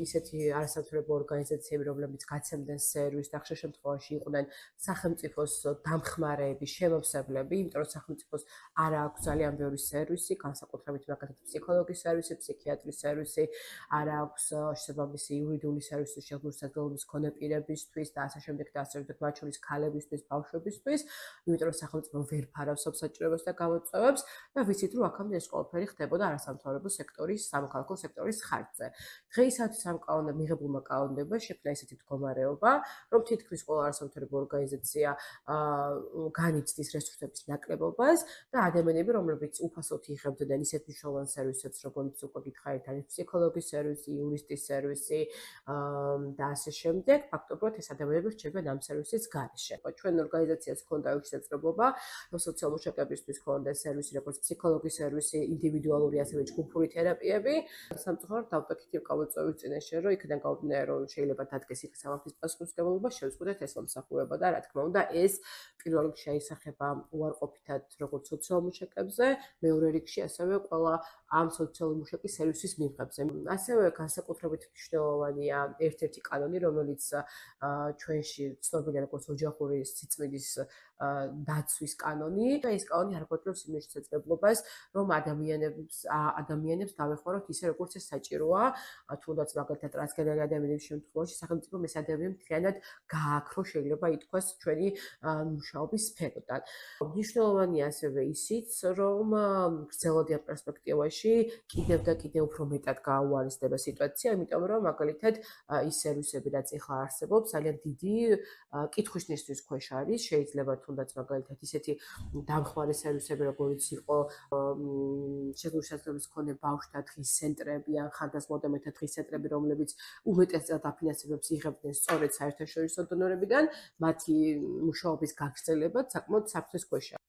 ისეთი არასამთავრობო ორგანიზაციები, რომლებიც გაცემდნენ სერვისს და ხშირ შემთხვევაში იყვნენ სახელმწიფოს დამხმარეები, შემომსებლები, იმიტომ რომ სახელმწიფოს არ აქვს ძალიან ბევრი სერვისი, განსაკუთრებით მაგალითად ფსიქოლოგის სერვისი, ფსიქიატრის სერვისი, არ აქვს შესაბამისი იურიდიული სერვისი შეღრმავების მქონე პირებისთვის და ასე შემდეგ და ასე შემდეგ, მათ შორის ქალებისთვის, ბავშვებისთვის, იმიტომ რომ სახელმწიფო ვერ ფარავს საჭიროებას და გამოწვევებს და ვიცით, რომ აქამდე ეს ყველაფერი ხდებოდა არასამთავრობო სექტორის, სამოქალაქო სექტორის ხარჯზე. დღეისათვის მიღებულმა კანონებმა შექმნა ისეთი მდგომარეობა, რომ თითქმის ყველა არასამთავრობო ორგანიზაცია განიცდის რესურსების ნაკლებობას და ადამიანები, რომლებიც უფასოდ იღებდნენ ისეთ მნიშვნელოვან სერვისებს, როგორც უკვე გითხარით, არის ფსიქოლოგის სერვისი, იურისტის სერვისი და ასე შემდეგ, ფაქტობრივად ეს ადამიანები რჩებიან ამ სერვისის გარეშე. ჩვენ ორგანიზაციას ჰქონდა შესაძლებლობა, რომ სოციალურ-მუშაკებისთვის ჰქონდეს სერვისი, როგორც ფსიქოლოგის სერვისი, ინდივიდუალური ასევე ჯგუფური თერაპიები, სამწუხაროდ დავტვირთით გამოწვევის წინაშე, რომ იქიდან გამომდინარე, რომ შეიძლება დადგეს იქ სამართლის პასუხისმგებლობა, შევწყვეტეთ ეს მომსახურება და რა თქმა უნდა, ეს პირველ რიგში აისახება უარყოფითად როგორც სოციალურ-მუშაკებზე, მეორე რიგში ასევე ყველა ამ სოციალურ-მუშაკის სერვისის მიღებებზე. ასევე განსაკუთრებით მნიშვნელოვანია ერთ-ერთი კანონი, რომელიც ჩვენში ცნობილია როგორც ოჯახური სიწმინდის დაცვის კანონი და ეს კანონი არაგვაძლევს იმ შესაძლებლობას, რომ ადამიანებს დავეხმაროთ ისე, როგორც ეს საჭიროა, თუნდაც მაგალითად ტრანსგენდერი ადამიანების შემთხვევაში სახელმწიფო ეს ადამიანები მთლიანად გააქრო, შეიძლება ითქვას, ჩვენი მუშაობის სფეროდან. მნიშვნელოვანია ასევე ისიც, რომ გრძელვადიან პერსპექტივაში კიდევ და კიდევ უფრო მეტად გააუარესდება სიტუაცია, იმიტომ რომ მაგალითად ის სერვისები, რაც ახლა არსებობს, ძალიან დიდი კითხვის ნიშნის ქვეშ არის, შეიძლება თუნდაც მაგალითად ისეთი დამხმარე სერვისები, როგორც იყო შესაძლებლობის მქონე ბავშვთა დღის ცენტრები ან ხარდასმოდამეთა დღის ცენტრები, რომლებიც უმეტესად დაფინანსებებს იღებდნენ სწორედ საერთაშორისო დონორებიდან, მათი მუშაობის გაგრძელება საკმაოდ საფრთხის ქვეშაა.